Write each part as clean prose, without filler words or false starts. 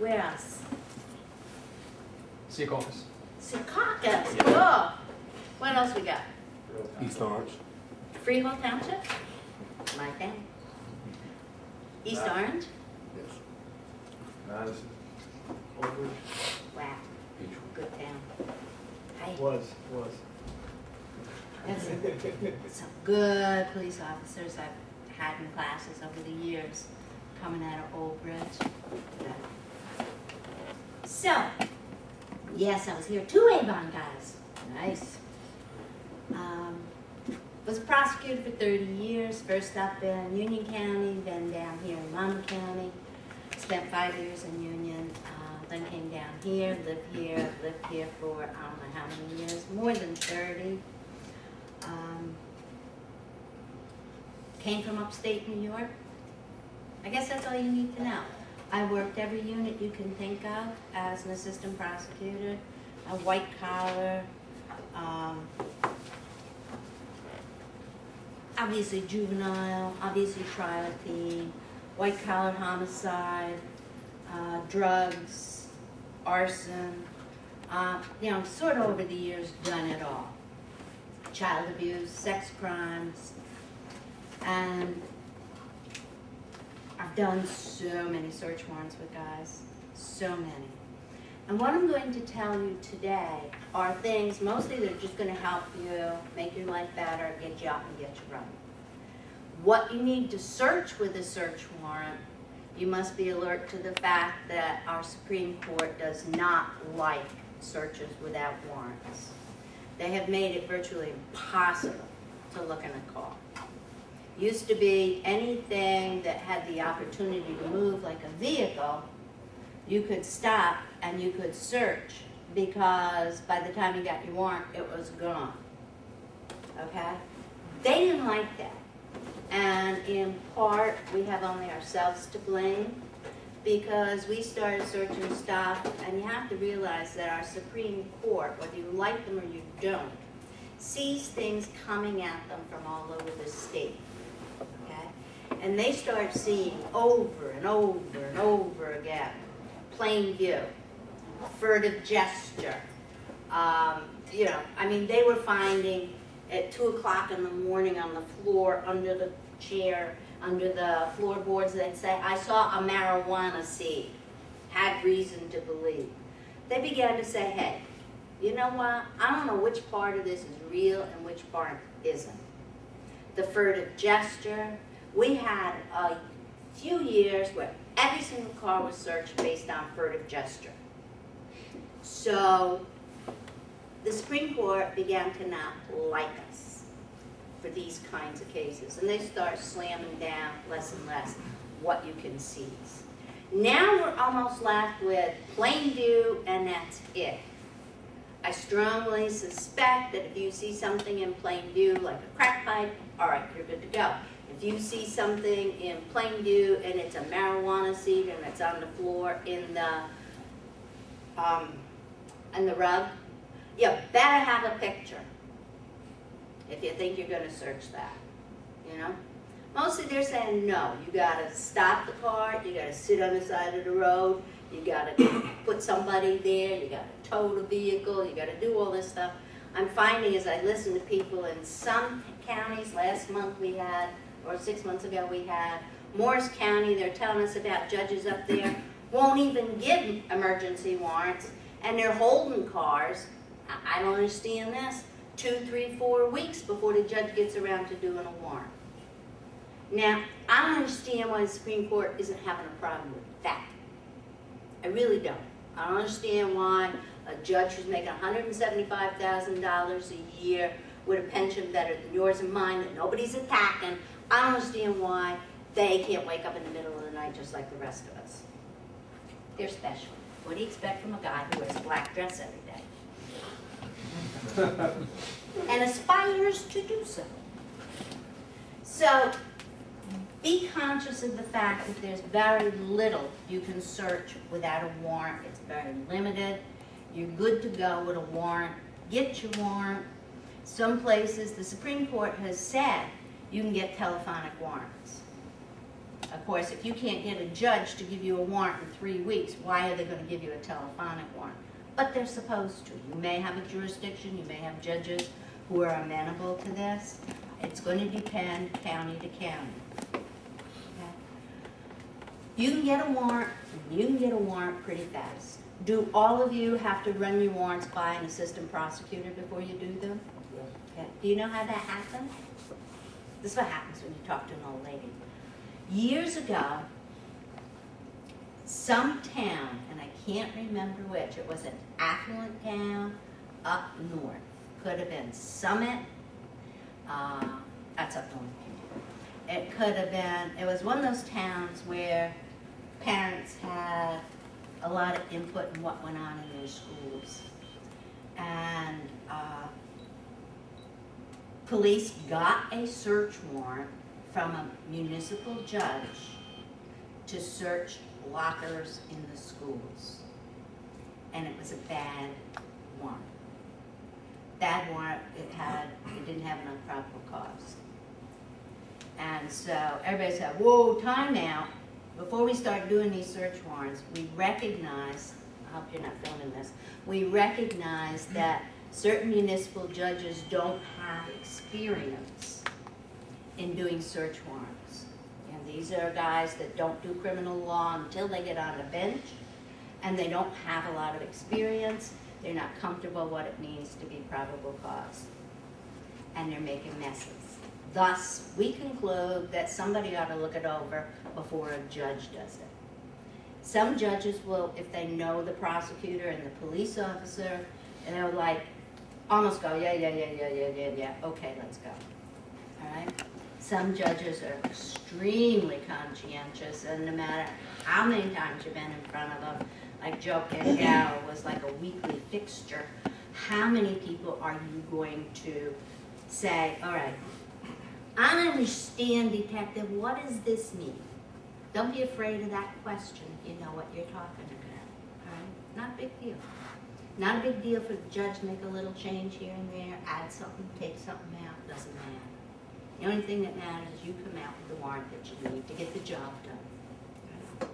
Where else? Secaucus. Secaucus. Cool. What else we got? East Orange. Freehold Township? My family. East Orange? Yes. Madison. Oak Ridge. Wow. Good town. Hey, Was. that's some good police officers I've had in classes over the years coming out of Old Bridge. Yeah. So, yes, I was here. 2 Avon guys. Nice. Was a prosecutor for 30 years, first up in Union County, then down here in Monmouth County. Spent 5 years in Union, then came down here, lived here for I don't know how many years, more than 30. Came from upstate New York. I guess that's all you need to know. I worked every unit you can think of as an assistant prosecutor, a white collar, obviously juvenile, obviously trial team, white collar homicide, drugs, arson, you know, sort of over the years done it all. Child abuse, sex crimes, and I've done so many search warrants with guys, so many. And what I'm going to tell you today are things, mostly that are just going to help you, make your life better, get you up and get you running. What you need to search with a search warrant, you must be alert to the fact that our Supreme Court does not like searches without warrants. They have made it virtually impossible to look in a car. Used to be anything that had the opportunity to move like a vehicle, you could stop and you could search because by the time you got your warrant, it was gone. Okay? They didn't like that. And in part, we have only ourselves to blame because we started searching stuff, and you have to realize that our Supreme Court, whether you like them or you don't, sees things coming at them from all over the state. Okay? And they start seeing over and over and over again plain view, furtive gesture. You know, I mean, they were finding at 2 o'clock in the morning on the floor, under the chair, under the floorboards, they'd say, I saw a marijuana seed, had reason to believe. They began to say, hey, you know what? I don't know which part of this is real and which part isn't. The furtive gesture. We had a few years where every single car was searched based on furtive gesture. So the Supreme Court began to not like us for these kinds of cases, and they start slamming down less and less what you can seize. Now we're almost left with plain view, and that's it. I strongly suspect that if you see something in plain view, like a crack pipe, all right, you're good to go. If you see something in plain view and it's a marijuana seed and it's on the floor in the rug, you better have a picture if you think you're going to search that, you know? Mostly they're saying no, you got to stop the car, you got to sit on the side of the road, you got to put somebody there, you got to tow the vehicle, you got to do all this stuff. I'm finding as I listen to people in some counties, last month we had, or 6 months ago we had, Morris County, they're telling us about judges up there, won't even give emergency warrants, and they're holding cars. I don't understand this. 2, 3, 4 weeks before the judge gets around to doing a warrant. Now, I don't understand why the Supreme Court isn't having a problem with that. I really don't. I don't understand why a judge who's making $175,000 a year with a pension better than yours and mine that nobody's attacking, I don't understand why they can't wake up in the middle of the night just like the rest of us. They're special. What do you expect from a guy who wears a black dress every day? And aspires to do so. So, be conscious of the fact that there's very little you can search without a warrant. It's very limited. You're good to go with a warrant. Get your warrant. Some places, the Supreme Court has said you can get telephonic warrants. Of course, if you can't get a judge to give you a warrant in 3 weeks, why are they going to give you a telephonic warrant? But they're supposed to. You may have a jurisdiction, you may have judges who are amenable to this. It's going to depend county to county. Okay? You can get a warrant, and you can get a warrant pretty fast. Do all of you have to run your warrants by an assistant prosecutor before you do them? Yes. Okay. Do you know how that happens? This is what happens when you talk to an old lady. Years ago, some town, and I can't remember which, it was an affluent town up north. Could have been Summit, that's up north. It could have been, it was one of those towns where parents had a lot of input in what went on in their schools. And police got a search warrant from a municipal judge to search lockers in the schools. And it was a bad warrant. Bad warrant, it didn't have enough probable cause. And so everybody said, whoa, time out. Before we start doing these search warrants, we recognize, I hope you're not filming this, we recognize that certain municipal judges don't have experience in doing search warrants. And these are guys that don't do criminal law until they get on the bench, and they don't have a lot of experience. They're not comfortable what it means to be probable cause. And they're making messes. Thus, we conclude that somebody ought to look it over before a judge does it. Some judges will, if they know the prosecutor and the police officer, and they'll like almost go, yeah, okay, let's go. All right? Some judges are extremely conscientious, and no matter how many times you've been in front of them, like Joe Cangal was like a weekly fixture, how many people are you going to say, all right, I understand, detective, what does this mean? Don't be afraid of that question if you know what you're talking about. All right? Not a big deal. Not a big deal for the judge to make a little change here and there, add something, take something out, doesn't matter. The only thing that matters is you come out with the warrant that you need to get the job done.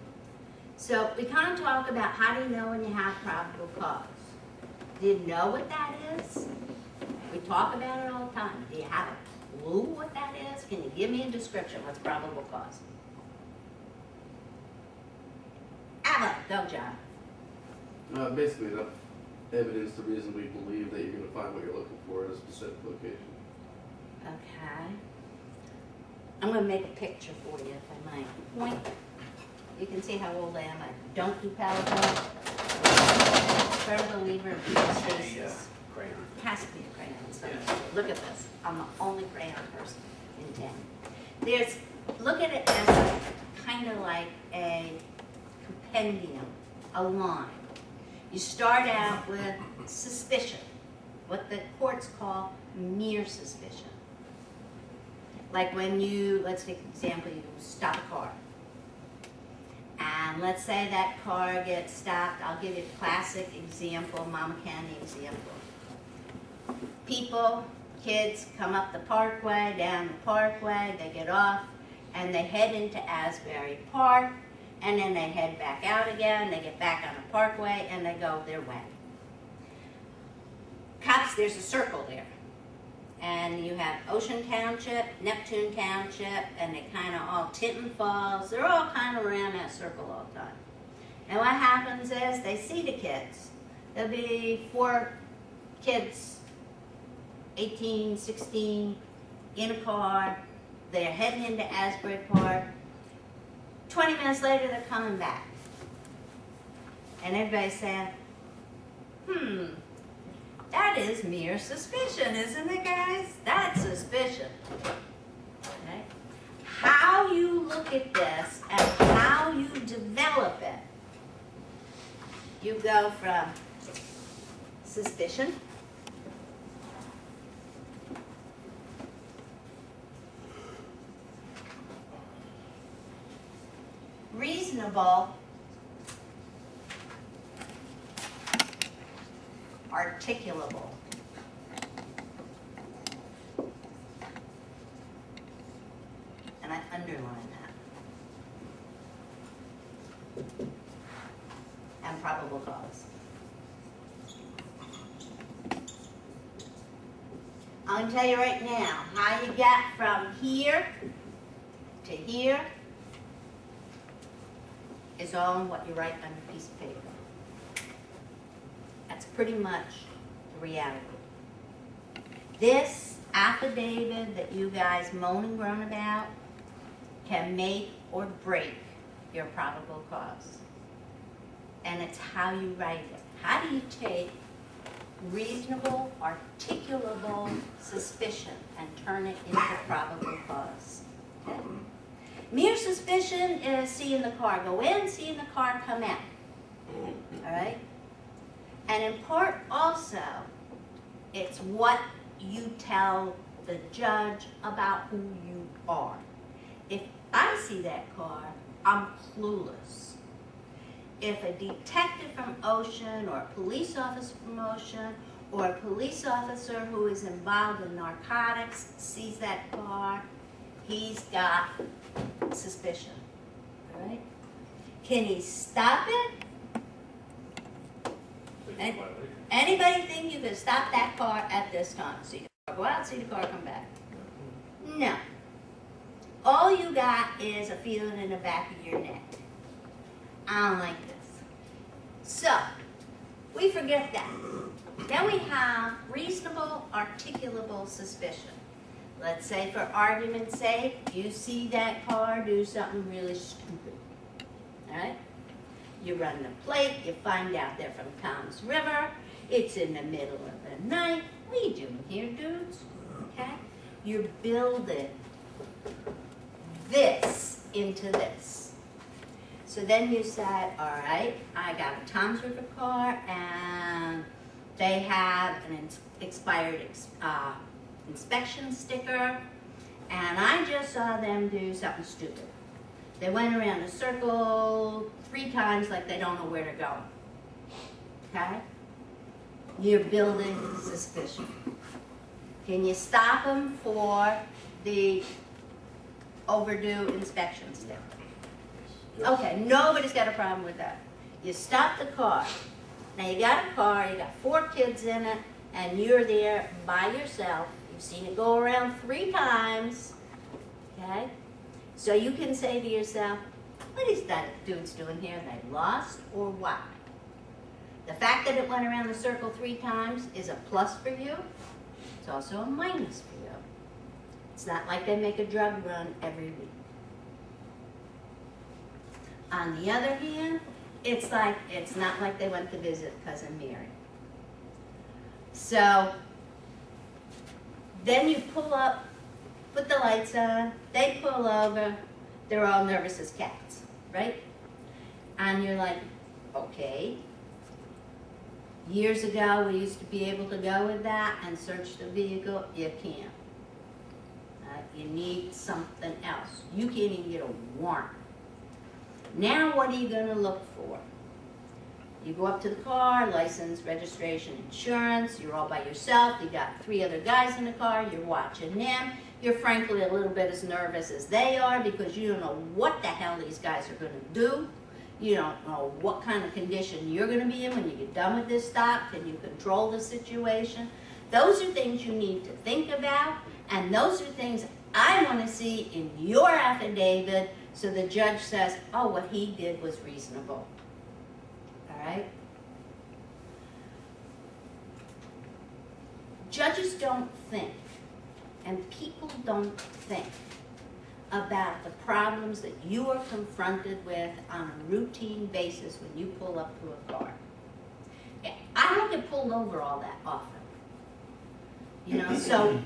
So we kind of talk about how do you know when you have probable cause. Do you know what that is? We talk about it all the time. Do you have a clue what that is? Can you give me a description? What's probable cause? Ava, go, John. Basically, enough evidence to reasonably believe that you're going to find what you're looking for at a specific location. Okay. I'm going to make a picture for you, if I might. Point. You can see how old I am. I don't do PowerPoint. Firm believer in people's faces. Crayon. It has to be a crayon. So Yeah. look at this. I'm the only crayon person in town. Look at it as kind of like a compendium, a line. You start out with suspicion, what the courts call mere suspicion. Like when you, let's take an example, you stop a car. And let's say that car gets stopped. I'll give you a classic example, Mama County example. People, kids come up the parkway, down the parkway, they get off, and they head into Asbury Park, and then they head back out again, they get back on the parkway, and they go their way. Cops, there's a circle there. And you have Ocean Township, Neptune Township, and they kind of all Tinton Falls. They're all kind of around that circle all the time. And what happens is they see the kids. There'll be 4 kids, 18, 16, in a car. They're heading into Asbury Park. 20 minutes later, they're coming back. And everybody's saying, that is mere suspicion, isn't it, guys? That's suspicion. Okay? How you look at this and how you develop it, you go from suspicion reasonable, articulable. And I underline that. and probable cause. I'm gonna tell you right now, how you get from here to here is all in what you write on a piece of paper. That's pretty much the reality. This affidavit that you guys moan and groan about can make or break your probable cause. And it's how you write it. How do you take reasonable, articulable suspicion and turn it into probable cause? Okay? Mere suspicion is seeing the car go in, seeing the car come out. All right? And in part also, it's what you tell the judge about who you are. If I see that car, I'm clueless. If a detective from Ocean or a police officer from Ocean or a police officer who is involved in narcotics sees that car, he's got suspicion, all right? Can he stop it? Anybody think you could stop that car at this time? See the car go out, see the car come back? No. All you got is a feeling in the back of your neck. I don't like this. So, we forget that. Then we have reasonable, articulable suspicion. Let's say, for argument's sake, you see that car do something really stupid. All right? You run the plate, you find out they're from Tom's River, it's in the middle of the night. What are you doing here, dudes? Okay? You're building this into this. So then you said, all right, I got a Tom's River car and they have an expired inspection sticker, and I just saw them do something stupid. They went around a circle 3 times like they don't know where to go. Okay? You're building suspicion. Can you stop them for the overdue inspection sticker? Okay, nobody's got a problem with that. You stop the car. Now you got a car, you got 4 kids in it, and you're there by yourself. You've seen it go around 3 times. Okay? So you can say to yourself, what is that dude's doing here? Are they lost or what? The fact that it went around the circle 3 times is a plus for you. It's also a minus for you. It's not like they make a drug run every week. On the other hand, it's not like they went to visit Cousin Mary. So then you pull up, put the lights on, they pull over, they're all nervous as cats, right? And you're like, okay. Years ago, we used to be able to go with that and search the vehicle. You can't. You need something else. You can't even get a warrant. Now what are you going to look for? You go up to the car, license, registration, insurance, you're all by yourself, you got 3 other guys in the car, you're watching them. You're frankly a little bit as nervous as they are because you don't know what the hell these guys are going to do. You don't know what kind of condition you're going to be in when you get done with this stop. Can you control the situation? Those are things you need to think about, and those are things I want to see in your affidavit so the judge says, oh, what he did was reasonable. All right? Judges don't think, and people don't think about the problems that you are confronted with on a routine basis when you pull up to a car. I don't get pulled over all that often. You know, so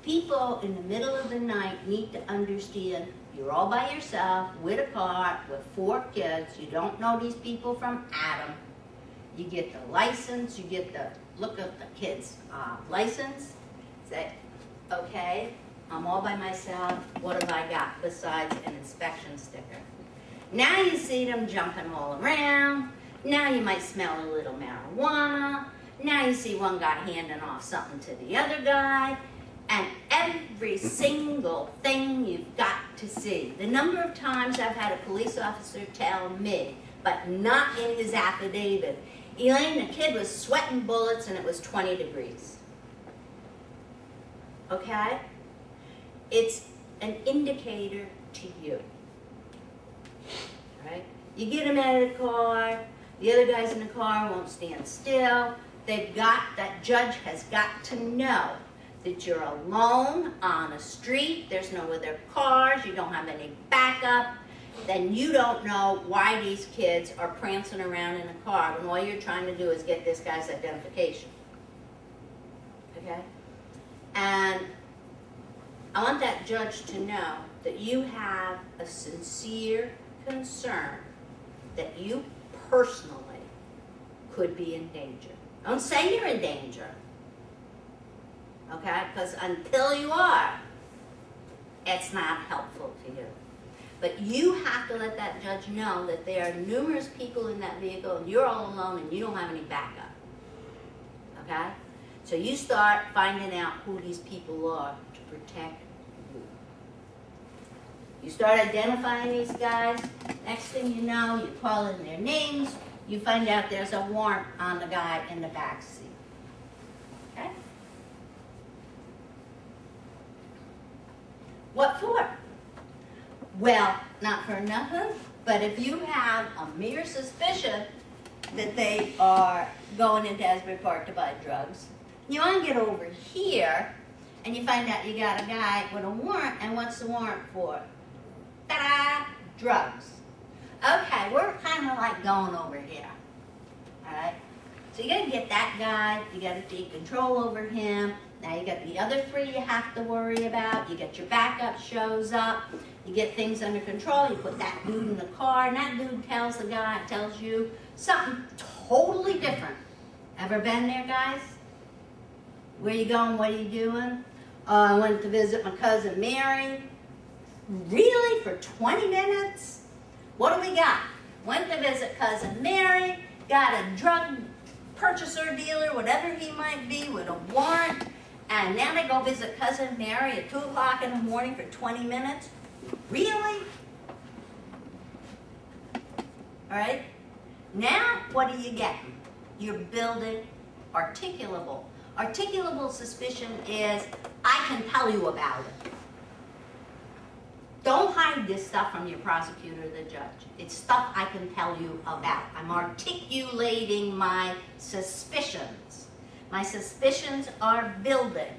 people in the middle of the night need to understand you're all by yourself with a car with 4 kids. You don't know these people from Adam. You get the license, you get the look at the kids' license. Say, okay, I'm all by myself. What have I got besides an inspection sticker? Now you see them jumping all around. Now you might smell a little marijuana. Now you see one guy handing off something to the other guy. And every single thing you've got to see. The number of times I've had a police officer tell me, but not in his affidavit. Elaine, the kid was sweating bullets and it was 20 degrees. Okay? It's an indicator to you. Right? You get him out of the car, the other guys in the car won't stand still. That judge has got to know that you're alone on a street, there's no other cars, you don't have any backup, then you don't know why these kids are prancing around in a car when all you're trying to do is get this guy's identification. Okay? And I want that judge to know that you have a sincere concern that you personally could be in danger. Don't say you're in danger. Okay? Because until you are, it's not helpful to you. But you have to let that judge know that there are numerous people in that vehicle and you're all alone and you don't have any backup. Okay? So you start finding out who these people are to protect you. You start identifying these guys. Next thing you know, you call in their names. You find out there's a warrant on the guy in the back seat. Okay? What for? Well, not for nothing, but if you have a mere suspicion that they are going into Asbury Park to buy drugs, you want to get over here and you find out you got a guy with a warrant, and what's the warrant for? Ta-da! Drugs. Okay, we're kind of like going over here. Alright? So you got to get that guy, you got to take control over him. Now you got the other three you have to worry about. You get your backup shows up. You get things under control. You put that dude in the car, and that dude tells the guy, tells you something totally different. Ever been there, guys? Where you going? What are you doing? I went to visit my cousin Mary. Really? For 20 minutes? What do we got? Went to visit cousin Mary, got a drug purchaser, dealer, whatever he might be, with a warrant, and now they go visit cousin Mary at 2 o'clock in the morning for 20 minutes? Really? All right? Now, what do you get? You're building articulable. Articulable suspicion is, I can tell you about it. Don't hide this stuff from your prosecutor or the judge. It's stuff I can tell you about. I'm articulating my suspicions. My suspicions are building.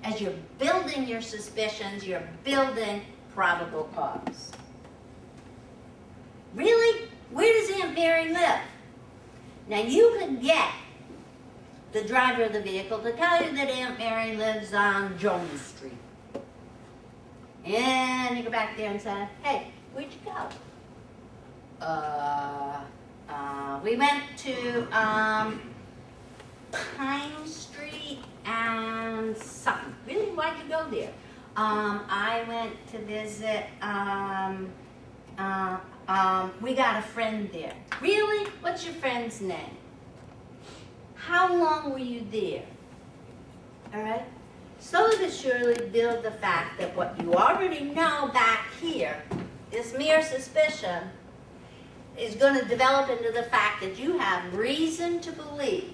As you're building your suspicions, you're building probable cause. Really? Where does Aunt Mary live? Now you could get the driver of the vehicle to tell you that Aunt Mary lives on Jones Street. And you go back there and say, hey, where'd you go? We went to Pine Street and something. Really? Why'd you go there? I went to visit, we got a friend there. Really? What's your friend's name? How long were you there? All right? Slowly but surely build the fact that what you already know back here, this mere suspicion, is going to develop into the fact that you have reason to believe,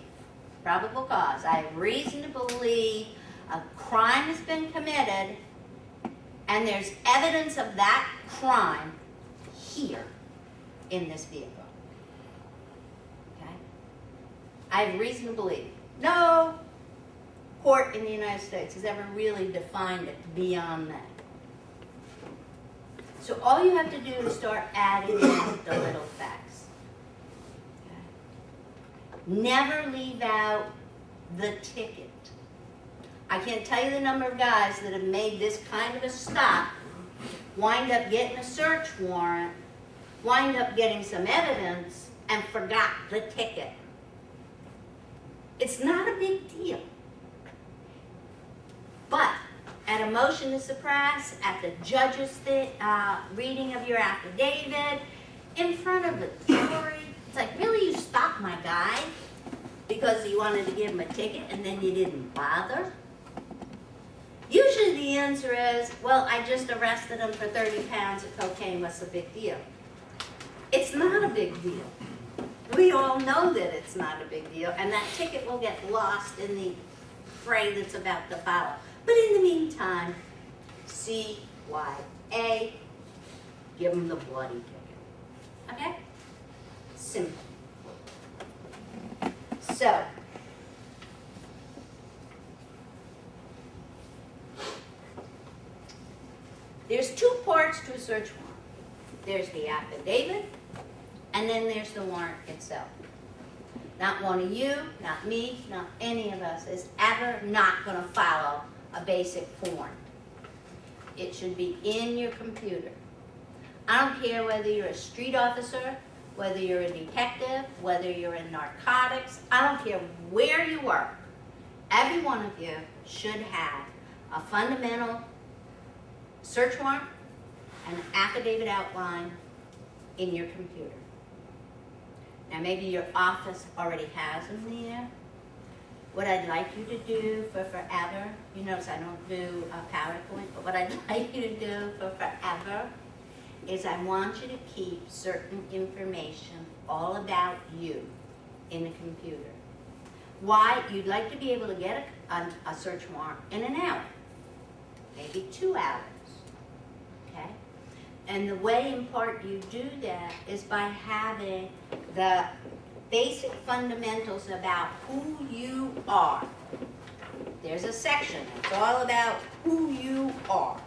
probable cause, I have reason to believe a crime has been committed and there's evidence of that crime here in this vehicle. Okay? I have reason to believe. No court in the United States has ever really defined it beyond that. So all you have to do is start adding in the little facts. Okay? Never leave out the ticket. I can't tell you the number of guys that have made this kind of a stop, wind up getting a search warrant, wind up getting some evidence, and forgot the ticket. It's not a big deal. But at a motion to suppress, at the judge's reading of your affidavit, in front of the jury, it's like, really, you stopped my guy because you wanted to give him a ticket and then you didn't bother? Usually the answer is, well, I just arrested him for 30 pounds of cocaine, what's the big deal? It's not a big deal. We all know that it's not a big deal, and that ticket will get lost in the fray that's about to follow. But in the meantime, CYA, give them the bloody ticket. Okay? Simple. So, there's two parts to a search warrant. There's the affidavit, and then there's the warrant itself. Not one of you, not me, not any of us is ever not going to follow a basic form. It should be in your computer. I don't care whether you're a street officer, whether you're a detective, whether you're in narcotics. I don't care where you work. Every one of you should have a fundamental search warrant and an affidavit outline in your computer. Now maybe your office already has them there. What I'd like you to do for forever, you notice I don't do a PowerPoint, but what I'd like you to do for forever is I want you to keep certain information all about you in a computer. Why? You'd like to be able to get a search warrant in an hour, maybe 2 hours, okay? And the way in part you do that is by having the basic fundamentals about who you are. There's a section that's all about who you are.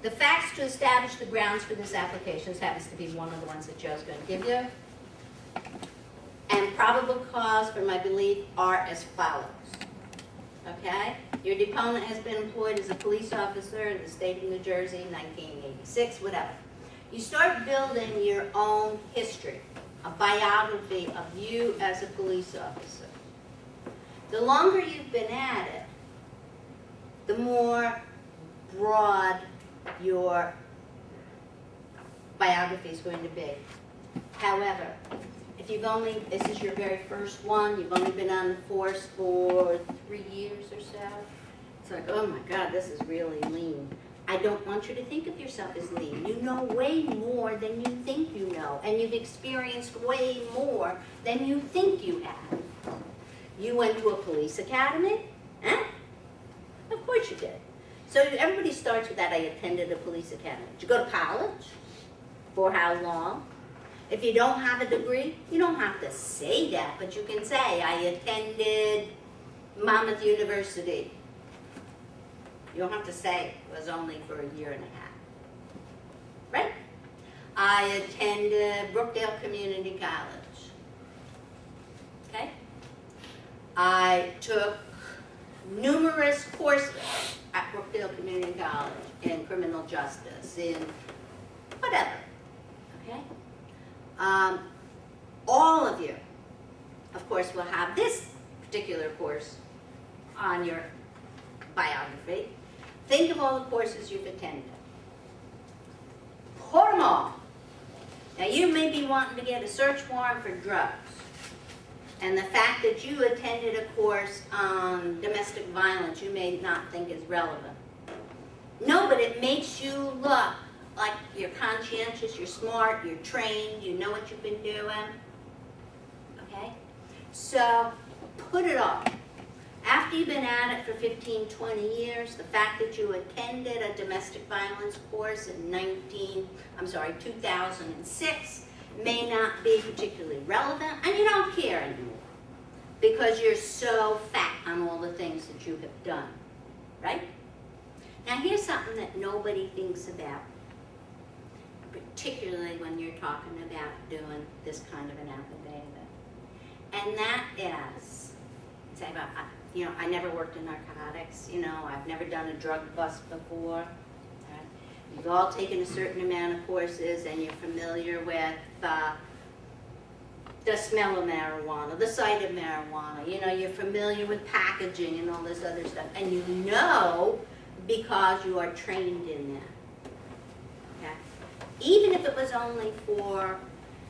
The facts to establish the grounds for this application happens to be one of the ones that Joe's going to give you. And probable cause for my belief are as follows. Okay? Your deponent has been employed as a police officer in the state of New Jersey, 1986, whatever. You start building your own history, a biography of you as a police officer. The longer you've been at it, the more broad your biography is going to be. However, if you've only, this is your very first one, you've only been on the force for 3 years or so, it's like, oh my God, this is really lean. I don't want you to think of yourself as lean. You know way more than you think you know, and you've experienced way more than you think you have. You went to a police academy? Huh? Of course you did. So everybody starts with that, I attended a police academy. Did you go to college? For how long? If you don't have a degree, you don't have to say that, but you can say, I attended Monmouth University. You don't have to say it was only for 1.5 years. Right? I attended Brookdale Community College. Okay? I took numerous courses at Brookdale Community College in criminal justice, in whatever. Okay? All of you, of course, will have this particular course on your biography. Think of all the courses you've attended. Put them all. Now, you may be wanting to get a search warrant for drugs. And the fact that you attended a course on domestic violence, you may not think is relevant. No, but it makes you look like you're conscientious, you're smart, you're trained, you know what you've been doing. Okay? So, put it all. After you've been at it for 15, 20 years, the fact that you attended a domestic violence course in 2006 may not be particularly relevant, and you don't care anymore because you're so fat on all the things that you have done, right? Now here's something that nobody thinks about, particularly when you're talking about doing this kind of an affidavit, and that is, say about, you know, I never worked in narcotics, you know, I've never done a drug bust before. Right? You've all taken a certain amount of courses and you're familiar with the smell of marijuana, the sight of marijuana, you know, you're familiar with packaging and all this other stuff, and you know because you are trained in that. Okay? Even if it was only for,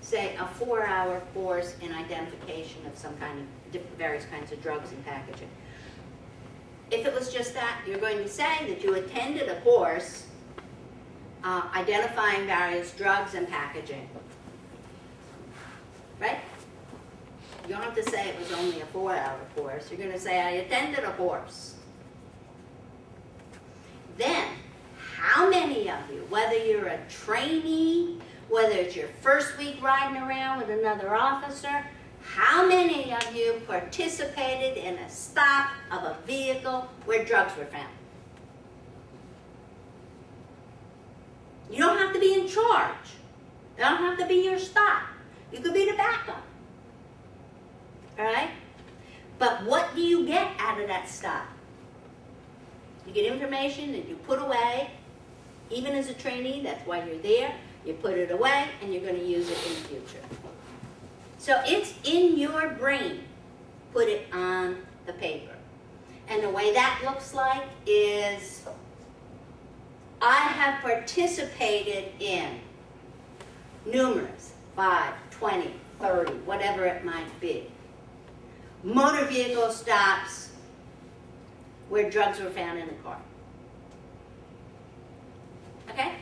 say, a 4-hour course in identification of some kind of various kinds of drugs and packaging. If it was just that, you're going to say that you attended a course identifying various drugs and packaging. Right? You don't have to say it was only a 4-hour course. You're going to say, I attended a course. Then, how many of you, whether you're a trainee, whether it's your first week riding around with another officer, how many of you participated in a stop of a vehicle where drugs were found? You don't have to be in charge. You don't have to be your stop. You could be the backup. All right? But what do you get out of that stop? You get information that you put away. Even as a trainee, that's why you're there. You put it away, and you're going to use it in the future. So it's in your brain. Put it on the paper. And the way that looks like is, I have participated in numerous, 5, 20, 30, whatever it might be, motor vehicle stops where drugs were found in the car. Okay?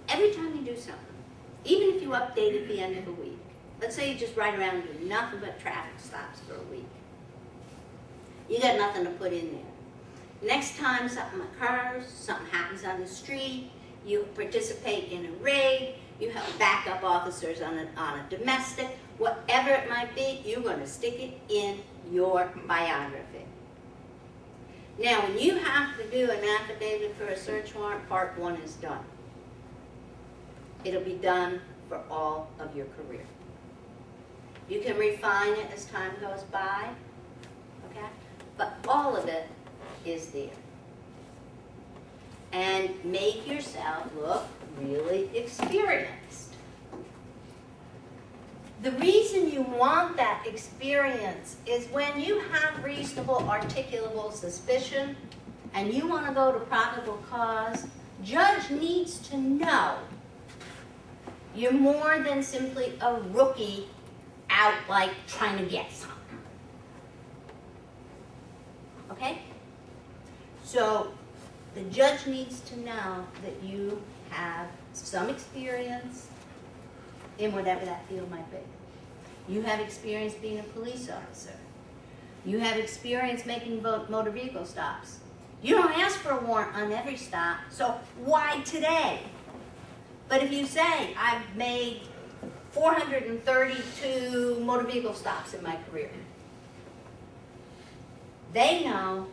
Every time you do something, even if you update at the end of a week, let's say you just ride around and do nothing but traffic stops for a week. You got nothing to put in there. Next time something occurs, something happens on the street, you participate in a raid, you have backup officers on a domestic, whatever it might be, you're going to stick it in your biography. Now, when you have to do an affidavit for a search warrant, part 1 is done. It'll be done for all of your career. You can refine it as time goes by, okay? But all of it is there. And make yourself look really experienced. The reason you want that experience is when you have reasonable articulable suspicion and you want to go to probable cause, judge needs to know you're more than simply a rookie out like trying to get something. Okay? So the judge needs to know that you have some experience in whatever that field might be. You have experience being a police officer. You have experience making motor vehicle stops. You don't ask for a warrant on every stop, so why today? But if you say, I've made 432 motor vehicle stops in my career, they know,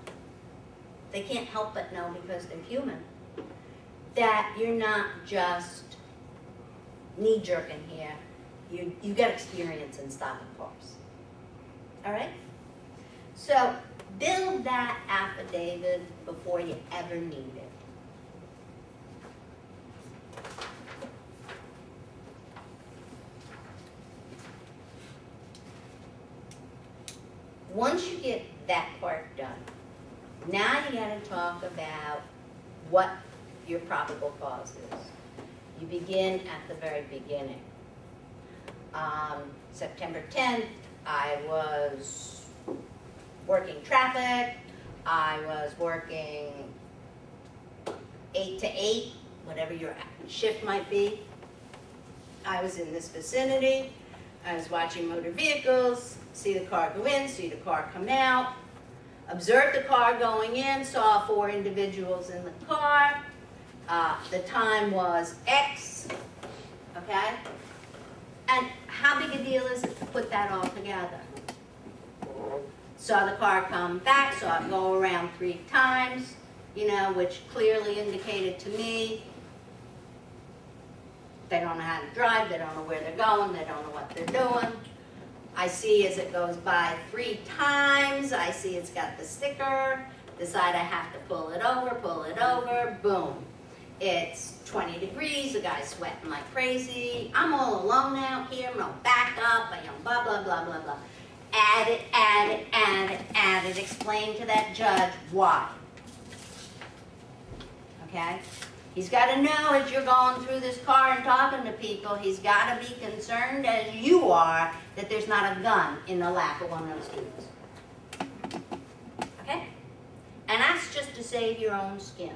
they can't help but know because they're human, that you're not just knee-jerking here. You got experience in stopping cars. All right? So build that affidavit before you ever need it. Once you get that part done, now you got to talk about what your probable cause is. You begin at the very beginning. September 10th, I was working traffic. I was working 8 to 8, whatever your shift might be. I was in this vicinity. I was watching motor vehicles, see the car go in, see the car come out, observed the car going in, saw 4 individuals in the car. The time was X, okay? And how big a deal is it to put that all together? Saw the car come back, saw it go around 3 times, you know, which clearly indicated to me they don't know how to drive, they don't know where they're going, they don't know what they're doing. I see as it goes by 3 times, I see it's got the sticker, decide I have to pull it over, boom. It's 20 degrees, the guy's sweating like crazy. I'm all alone out here, I'm gonna back up, I am blah, blah, blah, blah, blah. Add it, explain to that judge why. Okay? He's got to know as you're going through this car and talking to people, he's got to be concerned as you are that there's not a gun in the lap of one of those students. save your own skin.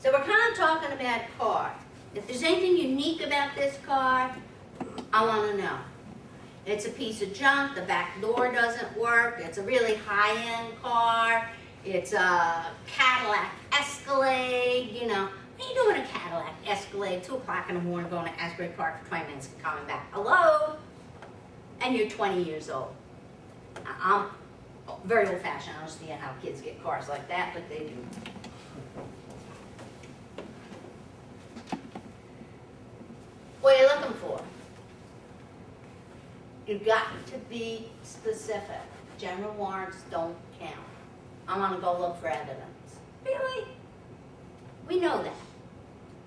So we're kind of talking about car. If there's anything unique about this car, I want to know. It's a piece of junk, the back door doesn't work, it's a really high-end car, it's a Cadillac Escalade, you know. What are you doing in a Cadillac Escalade, 2 o'clock in the morning, going to Asbury Park for 20 minutes and coming back? Hello? And you're 20 years old. I'm very old-fashioned. I don't understand how kids get cars like that, but they do. What are you looking for? You've got to be specific. General warrants don't count. I want to go look for evidence. Really? We know that.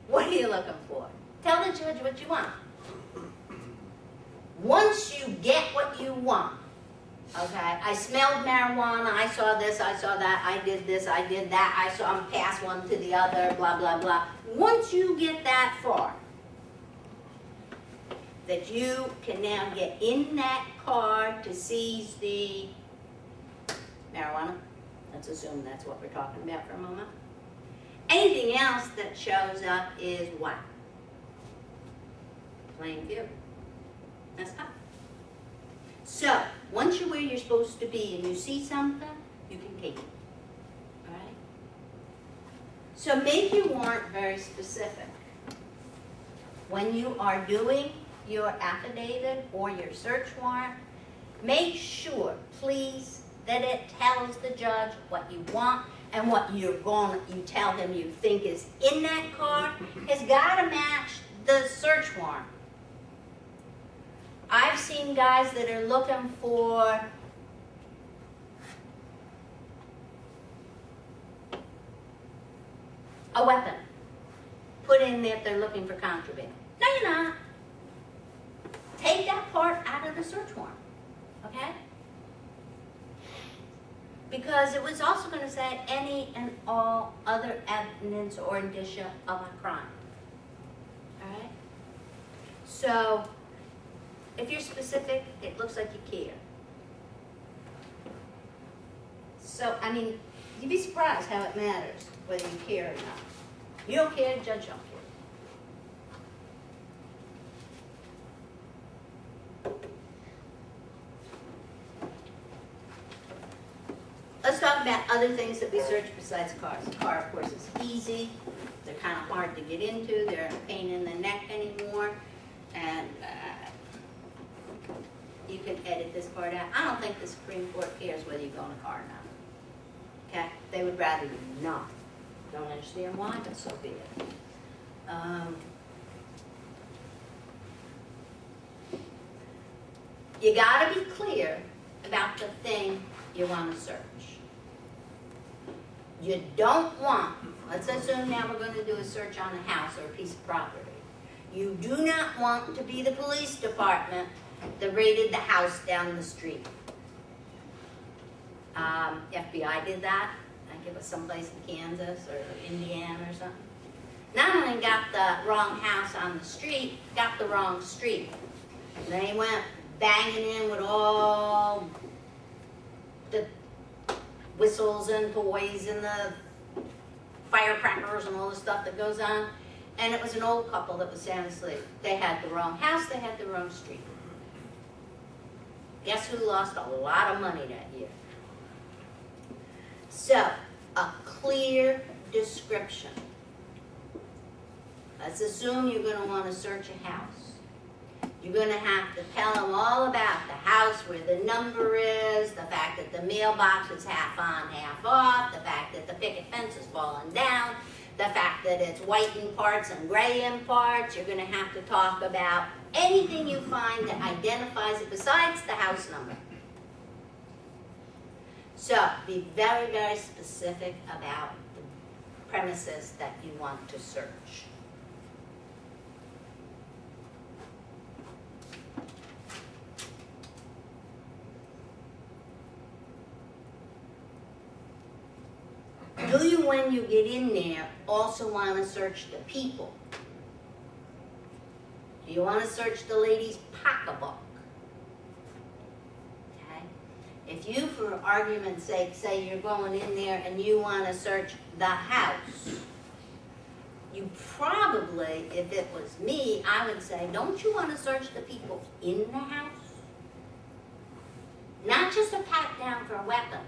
What are you looking for? Tell the judge what you want. Once you get what you want, okay, I smelled marijuana, I saw this, I saw that, I did this, I did that, I saw them pass one to the other, blah, blah, blah. Once you get that far, that you can now get in that car to seize the marijuana. Let's assume that's what we're talking about for a moment. Anything else that shows up is what? Plain view. That's fine. So, once you're where you're supposed to be and you see something, you can take it. All right? So make your warrant very specific. When you are doing your affidavit or your search warrant, make sure, please, that it tells the judge what you want and what you tell him you think is in that car has got to match the search warrant. I've seen guys that are looking for a weapon. Put in that they're looking for contraband. No, you're not. Take that part out of the search warrant, okay? Because it was also going to say any and all other evidence or indicia of a crime, all right? So, if you're specific, it looks like you care. So, I mean, you'd be surprised how it matters whether you care or not. You don't care, the judge don't care. Let's talk about other things that we search besides cars. The car, of course, is easy. They're kind of hard to get into. They're a pain in the neck anymore. And you can edit this part out. I don't think the Supreme Court cares whether you go in a car or not. Okay? They would rather you not. Don't understand why, but so be it. You got to be clear about the thing you want to search. You don't want, let's assume now we're going to do a search on a house or a piece of property. You do not want to be the police department that raided the house down the street. FBI did that. I think it was someplace in Kansas or Indiana or something. Not only got the wrong house on the street, got the wrong street. Then he went banging in with all the whistles and toys and the firecrackers and all the stuff that goes on. And it was an old couple that was sound asleep. They had the wrong house, they had the wrong street. Guess who lost a lot of money that year? So, a clear description. Let's assume you're going to want to search a house. You're going to have to tell them all about the house, where the number is, the fact that the mailbox is half on, half off, the fact that the picket fence is falling down, the fact that it's white in parts and gray in parts. You're going to have to talk about anything you find that identifies it besides the house number. So, be very, very specific about the premises that you want to search. Do you, when you get in there, also want to search the people? Do you want to search the lady's pocketbook? If you, for argument's sake, say you're going in there and you want to search the house, you probably, if it was me, I would say, don't you want to search the people in the house? Not just a pat down for weapons.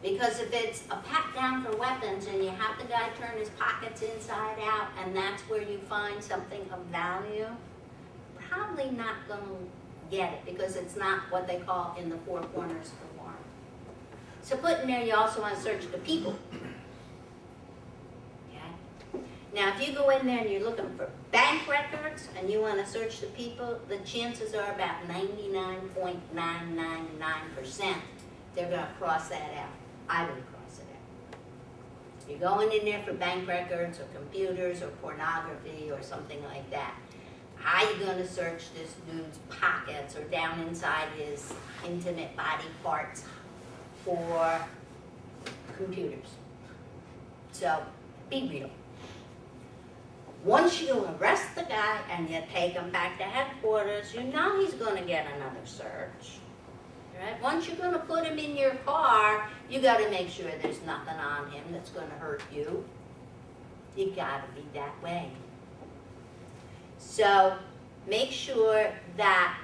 Because if it's a pat down for weapons and you have the guy turn his pockets inside out and that's where you find something of value, probably not going to get it because it's not what they call in the four corners of the warrant. So put in there you also want to search the people. Okay? Now if you go in there and you're looking for bank records and you want to search the people, the chances are about 99.999% they're going to cross that out. I would cross it out. You're going in there for bank records or computers or pornography or something like that. How are you going to search this dude's pockets or down inside his intimate body parts for computers? So, be real. Once you arrest the guy and you take him back to headquarters, you know he's going to get another search. Right? Once you're going to put him in your car, you got to make sure there's nothing on him that's going to hurt you. You got to be that way. So make sure that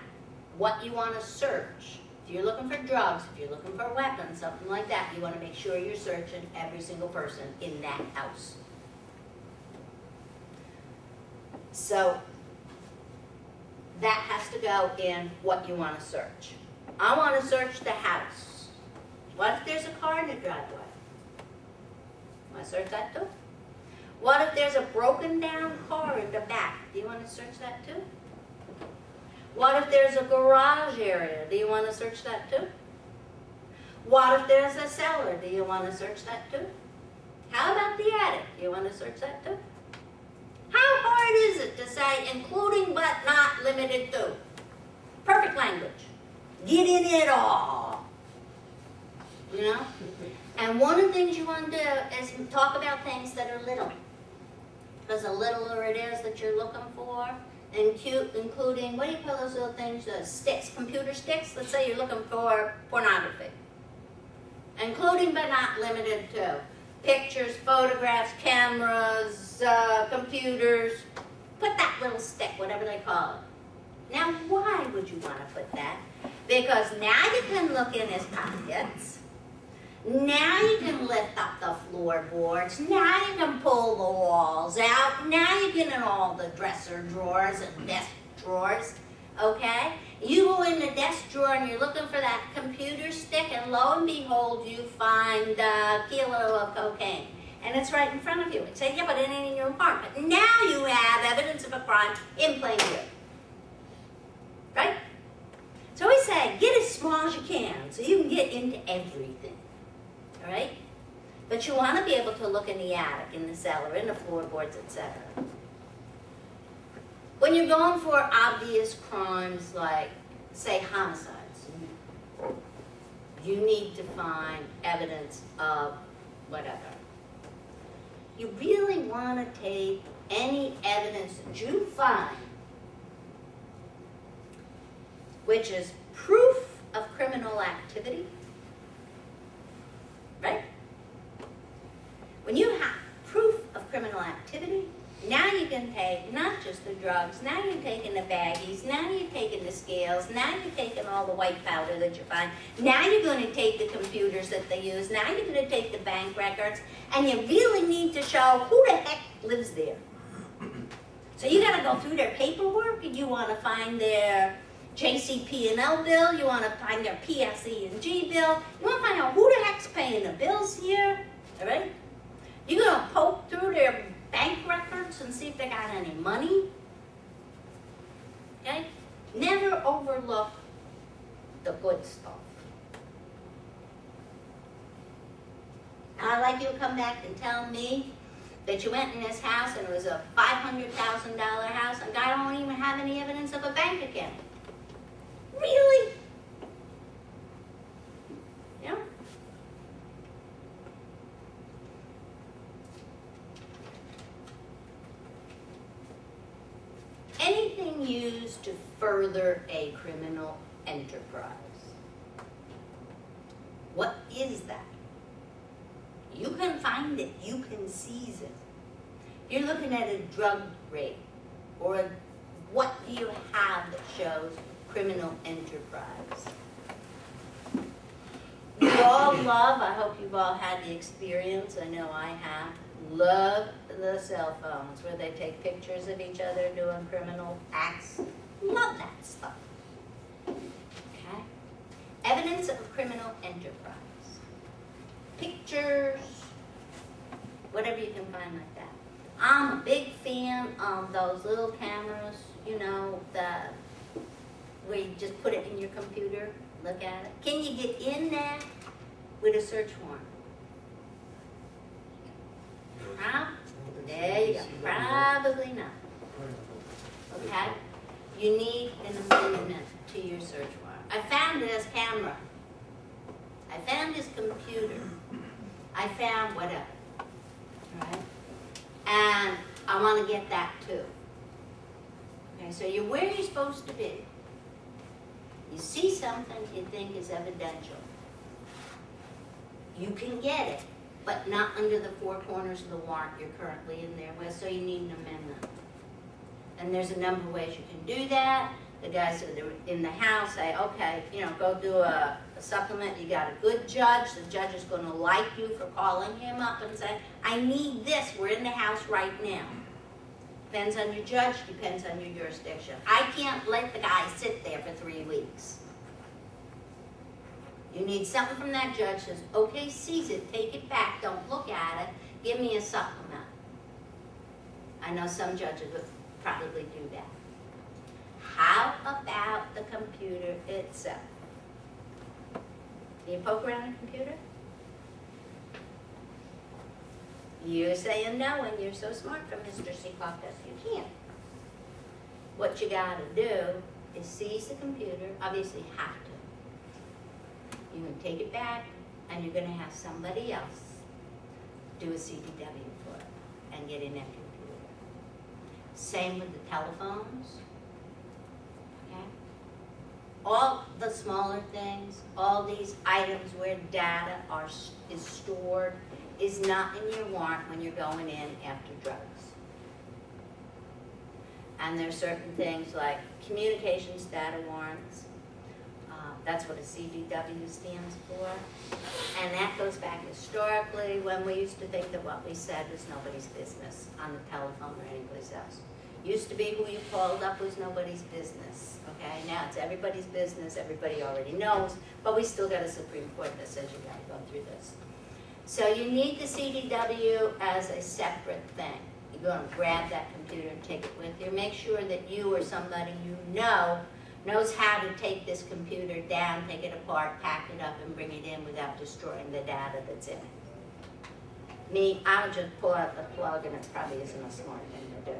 what you want to search, if you're looking for drugs, if you're looking for weapons, something like that, you want to make sure you're searching every single person in that house. So that has to go in what you want to search. I want to search the house. What if there's a car in the driveway? Want to search that too? What if there's a broken down car in the back? Do you want to search that too? What if there's a garage area? Do you want to search that too? What if there's a cellar? Do you want to search that too? How about the attic? Do you want to search that too? How hard is it to say including but not limited to? Perfect language. Get in it all. You know? And one of the things you want to do is talk about things that are little. Because the littler it is that you're looking for, including, what do you call those little things, sticks, computer sticks? Let's say you're looking for pornography. Including but not limited to pictures, photographs, cameras, computers. Put that little stick, whatever they call it. Now, why would you want to put that? Because now you can look in his pockets. Now you can lift up the floorboards. Now you can pull the walls out. Now you get in all the dresser drawers and desk drawers. Okay? You go in the desk drawer and you're looking for that computer stick, and lo and behold, you find a kilo of cocaine. And it's right in front of you. And say, yeah, but it ain't in your apartment. Now you have evidence of a crime in plain view. Right? So we say, get as small as you can so you can get into everything. All right? But you want to be able to look in the attic, in the cellar, in the floorboards, etc. When you're going for obvious crimes like, say, homicides, you need to find evidence of whatever. You really want to take any evidence that you find which is proof of criminal activity, right? When you have proof of criminal activity, now you can take not just the drugs, now you're taking the baggies, now you're taking the scales, now you're taking all the white powder that you find, now you're going to take the computers that they use, now you're going to take the bank records, and you really need to show who the heck lives there. So you got to go through their paperwork, and you want to find their JCP&L bill, you want to find their PSE&G bill, you want to find out who the heck's paying the bills here, all right? You're going to poke through their bank records and see if they got any money, okay? Never overlook the good stuff. I'd like you to come back and tell me that you went in this house and it was a $500,000 house and I don't even have any evidence of a bank account. Really? Yeah. Anything used to further a criminal enterprise. What is that? You can find it. You can seize it. You're looking at a drug raid, or what do you have that shows criminal enterprise? We all love, I hope you've all had the experience, I know I have, love the cell phones where they take pictures of each other doing criminal acts. Love that stuff. Okay? Evidence of criminal enterprise. Pictures, whatever you can find like that. I'm a big fan of those little cameras, you know, where you just put it in your computer, look at it. Can you get in there with a search warrant? There you go. Probably not. Okay? You need an amendment to your search warrant. I found this camera. I found this computer. I found whatever. Right? And I want to get that too. Okay, so you're where you're supposed to be. You see something you think is evidential. You can get it, but not under the four corners of the warrant you're currently in there with, so you need an amendment. And there's a number of ways you can do that. The guys that are in the house say, okay, you know, go do a supplement. You got a good judge. The judge is going to like you for calling him up and saying, I need this. We're in the house right now. Depends on your judge, depends on your jurisdiction. I can't let the guy sit there for 3 weeks. You need something from that judge that says, okay, seize it, take it back, don't look at it, give me a supplement. I know some judges would probably do that. How about the computer itself? Can you poke around a computer? You're saying no, and you're so smart from Mr. Seaclock that you can't. What you gotta do is seize the computer, obviously you have to. You can take it back, and you're gonna have somebody else do a CDW for it and get in that computer. Same with the telephones, okay? All the smaller things, all these items where data is stored, is not in your warrant when you're going in after drugs. And there's certain things like communications data warrants. That's what a CDW stands for. And that goes back historically when we used to think that what we said was nobody's business on the telephone or anyplace else. Used to be who you called up was nobody's business, okay? Now it's everybody's business, everybody already knows, but we still got a Supreme Court that says you gotta go through this. So you need the CDW as a separate thing. You're gonna grab that computer and take it with you. Make sure that you or somebody you know knows how to take this computer down, take it apart, pack it up, and bring it in without destroying the data that's in it. Me, I would just pull out the plug, and it probably isn't a smart thing to do.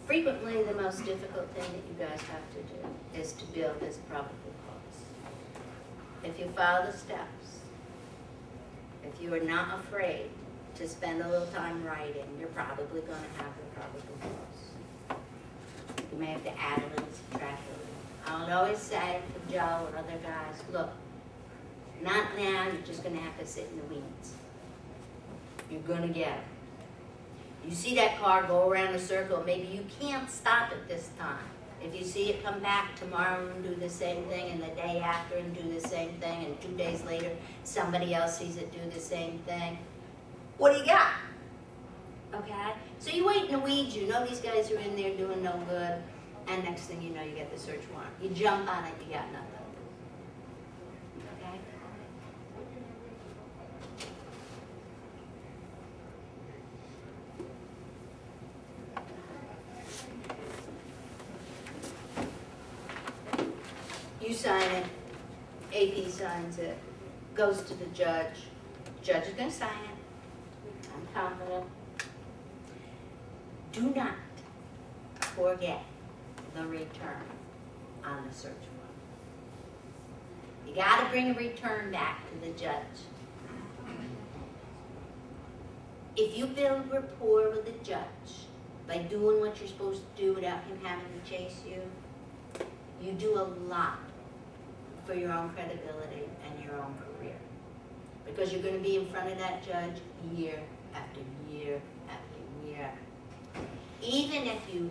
Frequently, the most difficult thing that you guys have to do is to build this probable cause. If you follow the steps, if you are not afraid to spend a little time writing, you're probably going to have the probable cause. You may have to add a little, subtract a little. I would always say to Joe and other guys, look, not now, you're just going to have to sit in the weeds. You're going to get it. You see that car go around a circle, maybe you can't stop it this time. If you see it come back tomorrow and do the same thing, and the day after and do the same thing, and 2 days later somebody else sees it do the same thing, what do you got? Okay? So you wait in the weeds, you know these guys are in there doing no good, and next thing you know you get the search warrant. You jump on it, you got nothing. Okay? You sign it, AP signs it, goes to the judge. Judge is going to sign it. I'm confident. Do not forget the return on the search warrant. You gotta bring a return back to the judge. If you build rapport with the judge by doing what you're supposed to do without him having to chase you, you do a lot for your own credibility and your own career. Because you're going to be in front of that judge year after year after year. Even if you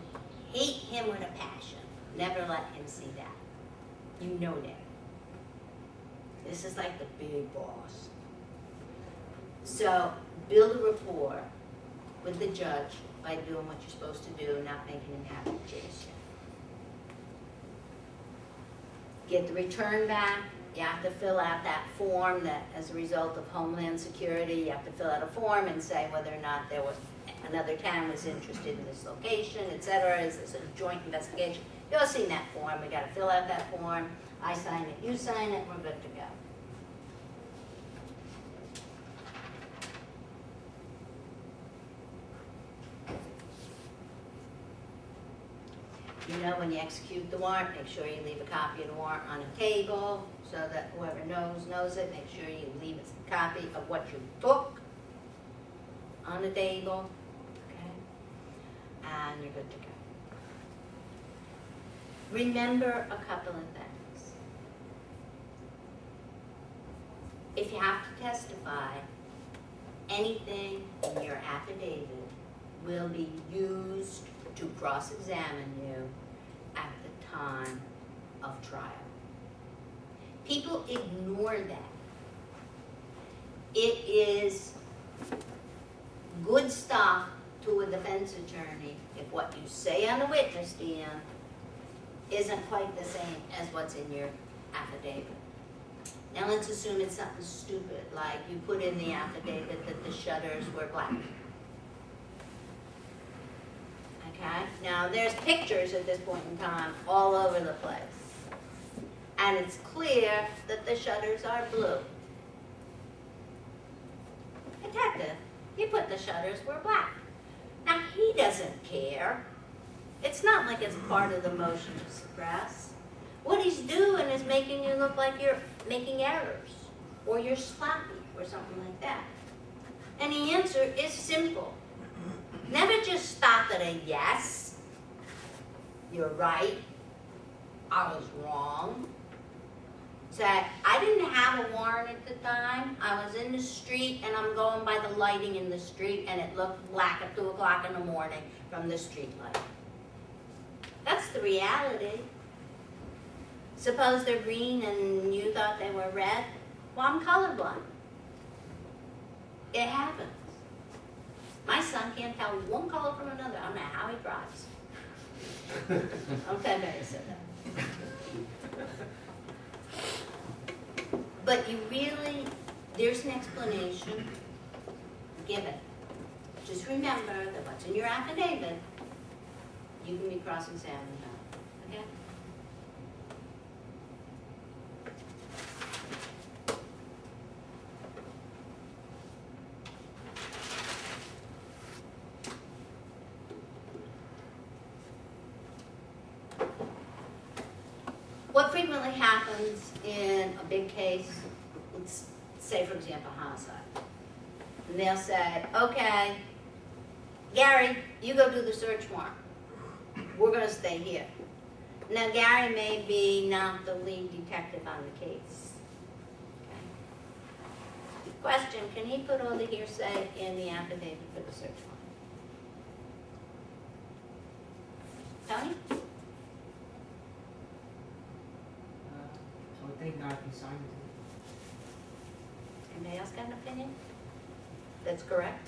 hate him with a passion, never let him see that. You know that. This is like the big boss. So build a rapport with the judge by doing what you're supposed to do, not making him have to chase you. Get the return back. You have to fill out that form that, as a result of Homeland Security, you have to fill out a form and say whether or not there was another town was interested in this location, etc. Is this a joint investigation? You've all seen that form. We got to fill out that form. I sign it, you sign it, we're good to go. You know, when you execute the warrant, make sure you leave a copy of the warrant on a table so that whoever knows it. Make sure you leave a copy of what you took on the table, okay? And you're good to go. Remember a couple of things. If you have to testify, anything in your affidavit will be used to cross-examine you at the time of trial. People ignore that. It is good stuff to a defense attorney if what you say on the witness stand isn't quite the same as what's in your affidavit. Now let's assume it's something stupid, like you put in the affidavit that the shutters were black. Okay? Now there's pictures at this point in time all over the place. And it's clear that the shutters are blue. Detective, you put the shutters were black. Now he doesn't care. It's not like it's part of the motion to suppress. What he's doing is making you look like you're making errors, or you're sloppy, or something like that. And the answer is simple. Never just stop at a yes. You're right. I was wrong. Say, I didn't have a warrant at the time. I was in the street and I'm going by the lighting in the street and it looked black at 2 o'clock in the morning from the street light. That's the reality. Suppose they're green and you thought they were red. Well, I'm colorblind. It happens. My son can't tell one color from another. I don't know how he drives. Okay, better say that. But you really, there's an explanation given. Just remember that what's in your affidavit, you can be cross-examined on, okay? What frequently happens in a big case, let's say for example homicide, and they'll say, okay, Gary, you go do the search warrant. We're going to stay here. Now Gary may be not the lead detective on the case. Okay. Question, can he put all the hearsay in the affidavit for the search warrant? Tony? I would think not if you signed it. Anybody else got an opinion? That's correct?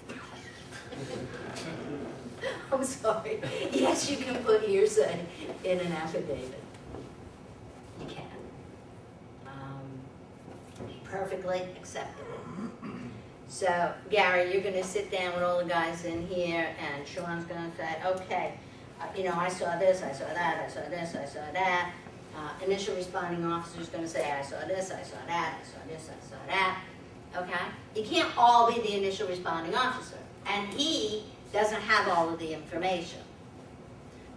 I'm sorry. Yes, you can put hearsay in an affidavit. You can. Perfectly acceptable. So, Gary, you're going to sit down with all the guys in here, and Sean's going to say, okay, you know, I saw this, I saw that, I saw this, I saw that. Initial responding officer's going to say, I saw this, I saw that, I saw this, I saw that. Okay? You can't all be the initial responding officer. And he doesn't have all of the information.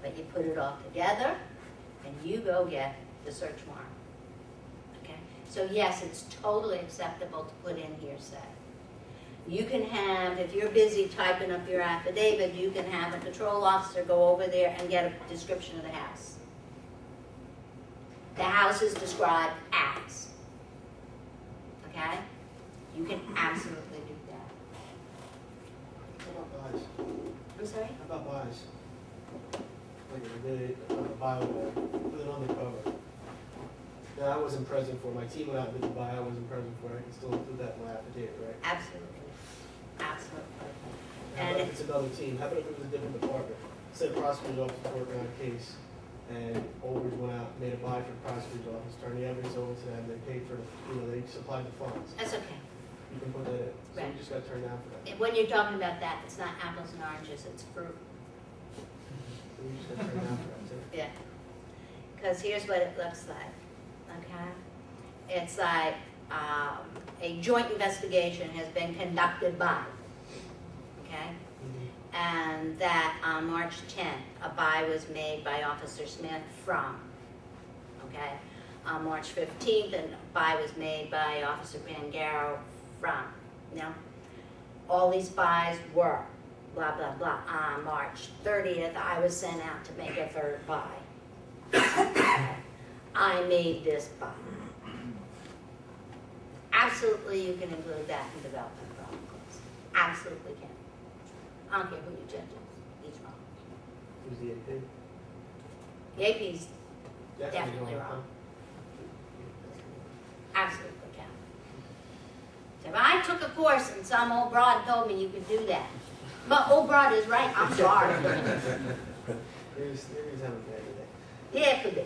But you put it all together, and you go get the search warrant. Okay? So yes, it's totally acceptable to put in hearsay. You can have, if you're busy typing up your affidavit, you can have a patrol officer go over there and get a description of the house. The house is described as. Okay? You can absolutely do that. How about buys? I'm sorry? How about buys? Like if we did a buy away, put it on the cover. Now, I wasn't present for, my team went out and did the buy, I wasn't present for, I can still include that in my affidavit, right? Absolutely. Absolutely. How And about if it's another team, how about if it was a different department? Say the prosecutor's office is working on a case, and Olbridge went out, made a buy for the prosecutor's office, turned the evidence over to them, they paid for the, they supplied the funds. That's okay. You can put that in, so Right. you just got turned down for that. When you're talking about that, it's not apples and oranges, it's fruit. So you just got turned down for that too. Yeah. Because here's what it looks like, okay? It's like a joint investigation has been conducted by, okay? And that on March 10th, a buy was made by Officer Smith from, okay? On March 15th, a buy was made by Officer Pangaro from, all these buys were blah, blah, blah. On March 30th, I was sent out to make a third buy. I made this buy. Absolutely, you can include that in development protocols. Absolutely can. I don't care who your judge is. He's wrong. Who's the AP? The AP's definitely wrong. Absolutely can. So if I took a course and some old broad told me you could do that, but old broad is right, I'm sorry. Maybe he's having a bad day. Yeah, it could be.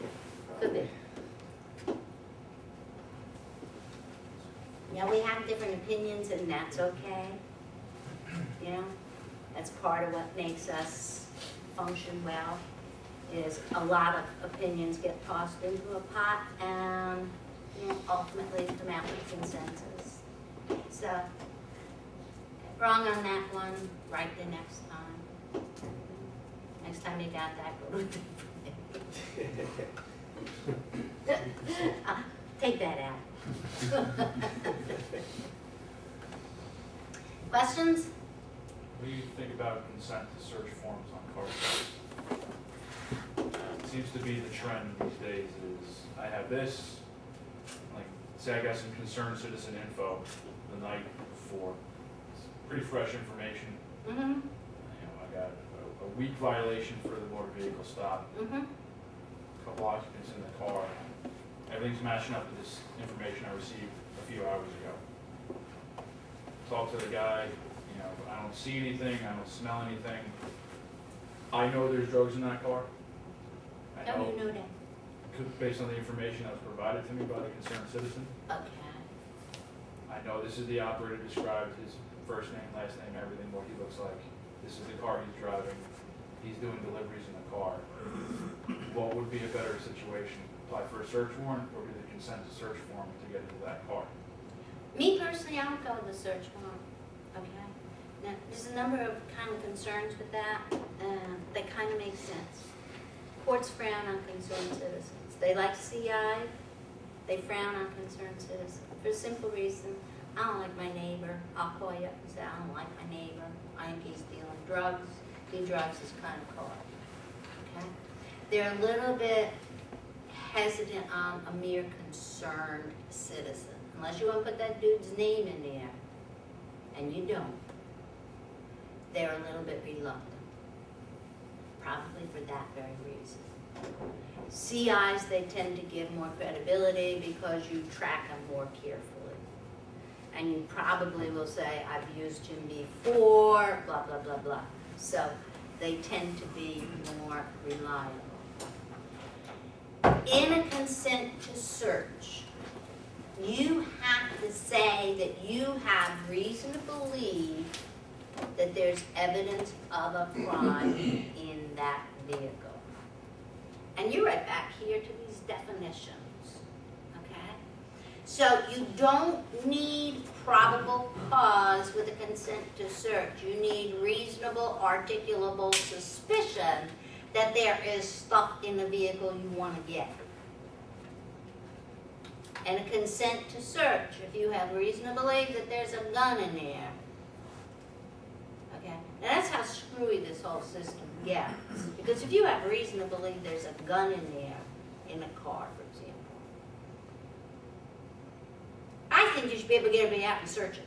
Could be. Yeah, we have different opinions and that's okay. You know, that's part of what makes us function well, is a lot of opinions get tossed into a pot and, ultimately come out with consensus. So, wrong on that one, right the next time. Next time you got that, go with it. Take that out. Questions? What do you think about consent to search forms on car sales? It seems to be the trend these days is, I have this, like, say I got some concerned citizen info the night before. It's pretty fresh information. Mm-hmm. I got a week violation for the motor vehicle stop, Mm-hmm. a couple occupants in the car. Everything's matching up with this information I received a few hours ago. Talk to the guy, I don't see anything, I don't smell anything. I know there's drugs in that car. I How do you know that? based on the information that was provided to me by the concerned citizen. Okay. I know this is the operator described, his first name, last name, everything, what he looks like. This is the car he's driving. He's doing deliveries in the car. What would be a better situation? Apply for a search warrant or do the consent to search form to get into that car? Me personally, I would go with the search warrant. Okay. Now, there's a number of kind of concerns with that, that kind of make sense. Courts frown on concerned citizens. They like CI, they frown on concerned citizens. For a simple reason, I don't like my neighbor. I'll call you up and say, I don't like my neighbor. I think he's dealing drugs. He drives his kind of car. Okay? They're a little bit hesitant on a mere concerned citizen. Unless you want to put that dude's name in there, and you don't, they're a little bit reluctant. Probably for that very reason. CIs, they tend to give more credibility because you track them more carefully. And you probably will say, I've used him before, blah, blah, blah, blah. So they tend to be more reliable. In a consent to search, you have to say that you have reason to believe that there's evidence of a crime in that vehicle. And you're right back here to these definitions, okay? So you don't need probable cause with a consent to search. You need reasonable, articulable suspicion that there is stuff in the vehicle you want to get. And a consent to search, if you have reason to believe that there's a gun in there. Okay, now that's how screwy this whole system gets. Because if you have reason to believe there's a gun in there, in a car, for example, I think you should be able to get everybody out and search it.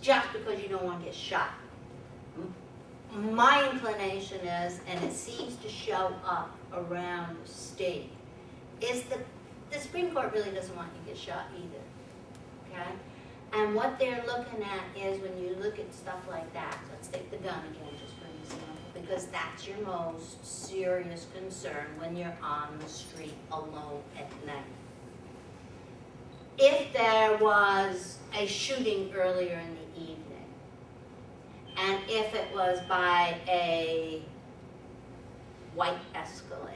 Just because you don't want to get shot. My inclination is, and it seems to show up around the state, is that the Supreme Court really doesn't want you to get shot either, okay? And what they're looking at is when you look at stuff like that, let's take the gun again just for example, because that's your most serious concern when you're on the street alone at night. If there was a shooting earlier in the evening, and if it was by a white Escalade,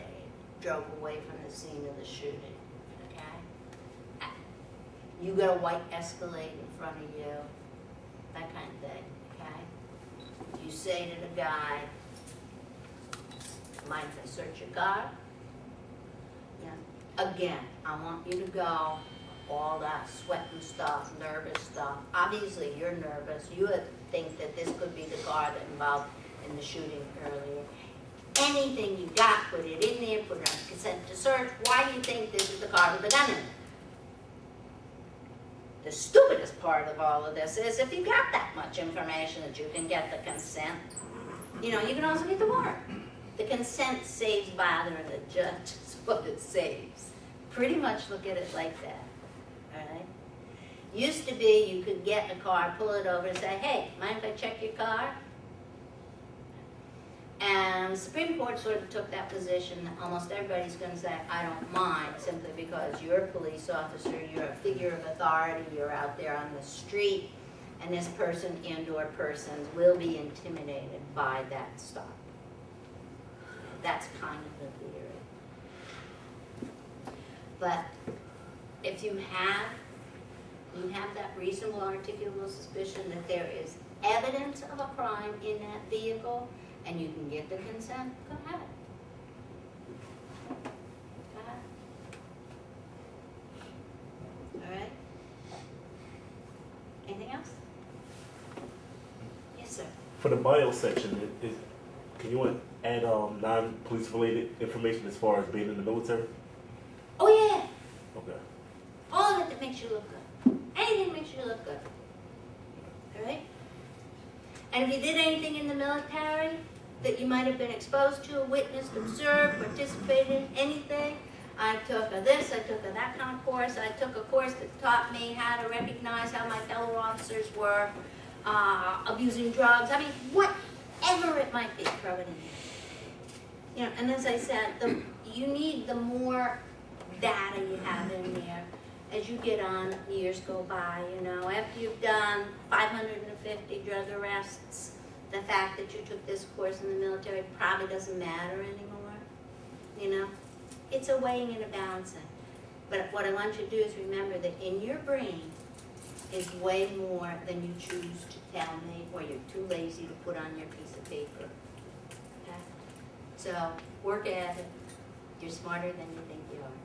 drove away from the scene of the shooting, okay? You got a white Escalade in front of you, that kind of thing, okay? You say to the guy, mind if I search your car? Yeah. Again, I want you to go, all that sweating stuff, nervous stuff. Obviously, you're nervous. You would think that this could be the car that involved in the shooting earlier. Anything you got, put it in there, put it on consent to search. Why do you think this is the car with the gun in it? The stupidest part of all of this is if you got that much information that you can get the consent, you know, you can also get the warrant. The consent saves bothering the judge, is what it saves. Pretty much look at it like that. Alright? Used to be you could get a car, pull it over and say, hey, mind if I check your car? And the Supreme Court sort of took that position that almost everybody's going to say, I don't mind, simply because you're a police officer, you're a figure of authority, you're out there on the street, and this person and or persons will be intimidated by that stop. That's kind of the theory. But if you have that reasonable articulable suspicion that there is evidence of a crime in that vehicle and you can get the consent, go ahead. Go ahead. All right? Anything else? Yes, sir. For the bio section, can you add non-police related information as far as being in the military? Oh, yeah. Okay. All of it that makes you look good. Anything that makes you look good. All right? And if you did anything in the military that you might have been exposed to, witnessed, observed, participated in, anything, I took this, I took that kind of course, I took a course that taught me how to recognize how my fellow officers were abusing drugs. I mean, whatever it might be, throw it in there. You know, and as I said, you need the more data you have in there as you get on, years go by, you know. After you've done 550 drug arrests, the fact that you took this course in the military probably doesn't matter anymore, you know. It's a weighing and a balancing. But what I want you to do is remember that in your brain is way more than you choose to tell me or you're too lazy to put on your piece of paper. Okay? So work at it. You're smarter than you think you are.